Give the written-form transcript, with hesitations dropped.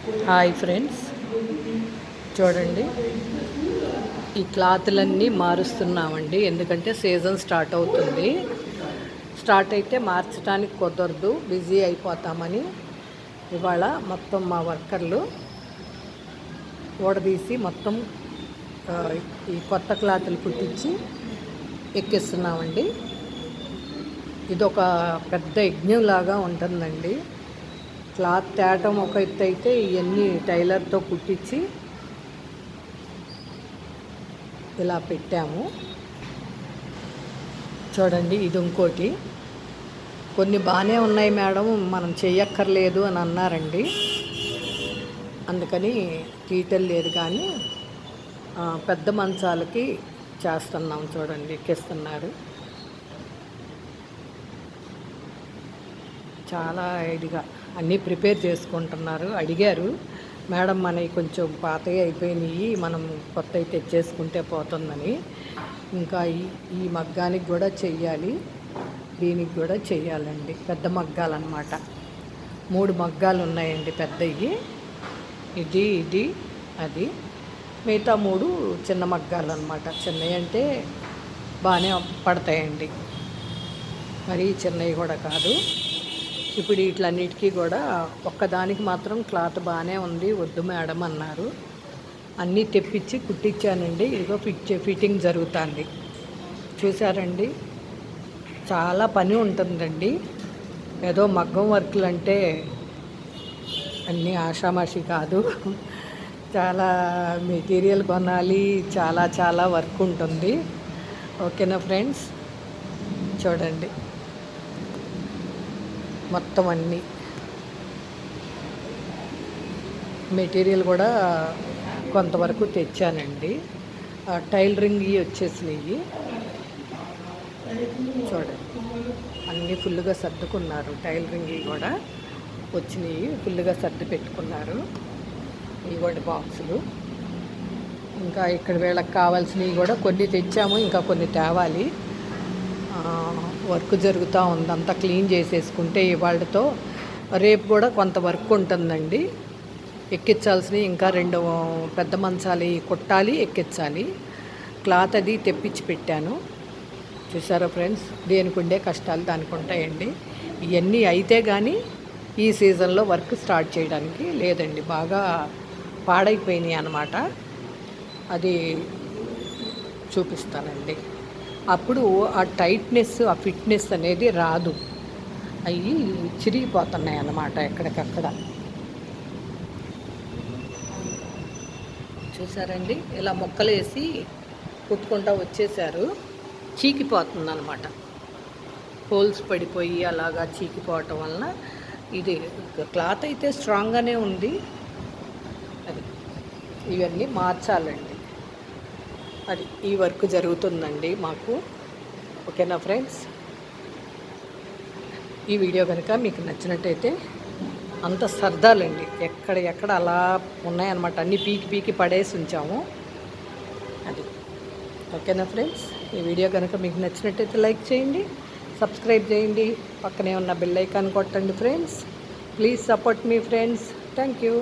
Hi friends, చూడండి ఈ క్లాతులన్నీ మారుస్తున్నామండి. ఎందుకంటే సీజన్ స్టార్ట్ అవుతుంది. స్టార్ట్ అయితే మార్చడానికి కుదరదు, బిజీ అయిపోతామని ఇవాళ మొత్తం మా వర్కర్లు ఊడదీసి మొత్తం ఈ కొత్త క్లాతులు కుట్టించి ఎక్కిస్తున్నామండి. ఇదొక పెద్ద యజ్ఞంలాగా ఉంటుందండి. క్లాత్ తేటం ఒక ఎత్తు అయితే ఇవన్నీ టైలర్తో కుట్టించి ఇలా పెట్టాము. చూడండి, ఇది ఇంకోటి. కొన్ని బాగానే ఉన్నాయి మేడం, మనం చెయ్యక్కర్లేదు అని అన్నారండి. అందుకని తీయటం లేదు, కానీ పెద్ద మంచాలకి చేస్తున్నాం. చూడండి, ఎక్కిస్తున్నారు. చాలా ఇదిగా అన్నీ ప్రిపేర్ చేసుకుంటున్నారు. అడిగారు, మేడం మనవి కొంచెం పాతవి అయిపోయినాయి, మనం కొత్తవి తెచ్చేసుకుంటే పోతుందని. ఇంకా ఈ మగ్గానికి కూడా చెయ్యాలి, దీనికి కూడా చెయ్యాలండి. పెద్ద మగ్గాలన్నమాట. 3 మగ్గాలు ఉన్నాయండి పెద్దవి. ఇది అది. మిగతా 3 చిన్న మగ్గాలు అన్నమాట. చిన్నవి అంటే బాగానే పడతాయండి, మరీ చిన్నవి కూడా కాదు. ఇప్పుడు వీటిలన్నిటికీ కూడా ఒక్కదానికి మాత్రం క్లాత్ బాగానే ఉంది, వద్దు మేడం అన్నారు. అన్నీ తెప్పించి కుట్టించానండి. ఇదిగో ఫిట్టింగ్ జరుగుతుంది. చూసారండి, చాలా పని ఉంటుందండి. ఏదో మగ్గం వర్క్లు అంటే అన్నీ ఆషామాషి కాదు. చాలా మెటీరియల్ కొనాలి, చాలా వర్క్ ఉంటుంది. ఓకేనా ఫ్రెండ్స్, చూడండి మొత్తం అన్నీ మెటీరియల్ కూడా కొంతవరకు తెచ్చానండి. టైలరింగ్ వచ్చేసినాయి. చూడండి, అన్నీ ఫుల్గా సర్దుకున్నారు. టైలరింగ్ కూడా వచ్చినాయి, ఫుల్గా సర్ది పెట్టుకున్నారు. ఇవ్వండి బాక్సులు. ఇంకా ఇక్కడ వీళ్ళకి కావాల్సినవి కూడా కొన్ని తెచ్చాము, ఇంకా కొన్ని తేవాలి. వర్క్ జరుగుతూ ఉంది. అంతా క్లీన్ చేసేసుకుంటే ఇవాళతో రేపు కూడా కొంత వర్క్ ఉంటుందండి. ఎక్కించాల్సినవి ఇంకా 2 పెద్ద మంచాలు కుట్టాలి, ఎక్కించాలి. క్లాత్ అది తెప్పించి పెట్టాను. చూసారా ఫ్రెండ్స్, దేనికి ఉండే కష్టాలు దానికి ఉంటాయండి. ఇవన్నీ అయితే కానీ ఈ సీజన్లో వర్క్ స్టార్ట్ చేయడానికి లేదండి. బాగా పాడైపోయినాయి అన్నమాట. అది చూపిస్తానండి. అప్పుడు ఆ టైట్నెస్, ఆ ఫిట్నెస్ అనేది రాదు. అవి చిరిగిపోతున్నాయి అన్నమాట ఎక్కడికక్కడ. చూసారండి, ఇలా ముక్కలేసి కుట్టుకుంటూ వచ్చేసారు. చీకిపోతుంది అన్నమాట. హోల్స్ పడిపోయి అలాగా చీకిపోవటం వలన ఇది క్లాత్ అయితే స్ట్రాంగ్గానే ఉంది. అది ఇవన్నీ మార్చాలండి. అది ఈ వర్క్ జరుగుతుందండి మాకు. ఓకేనా ఫ్రెండ్స్, ఈ వీడియో కనుక మీకు నచ్చినట్టయితే అంత సర్దాలండి. ఎక్కడ అలా ఉన్నాయన్నమాట. అన్నీ పీకి పడేసి ఉంచాము. అది ఓకేనా ఫ్రెండ్స్, ఈ వీడియో కనుక మీకు నచ్చినట్టయితే లైక్ చేయండి, సబ్స్క్రైబ్ చేయండి, పక్కనే ఉన్న బెల్ ఐకాన్ కొట్టండి friends. Please support me friends. Thank you.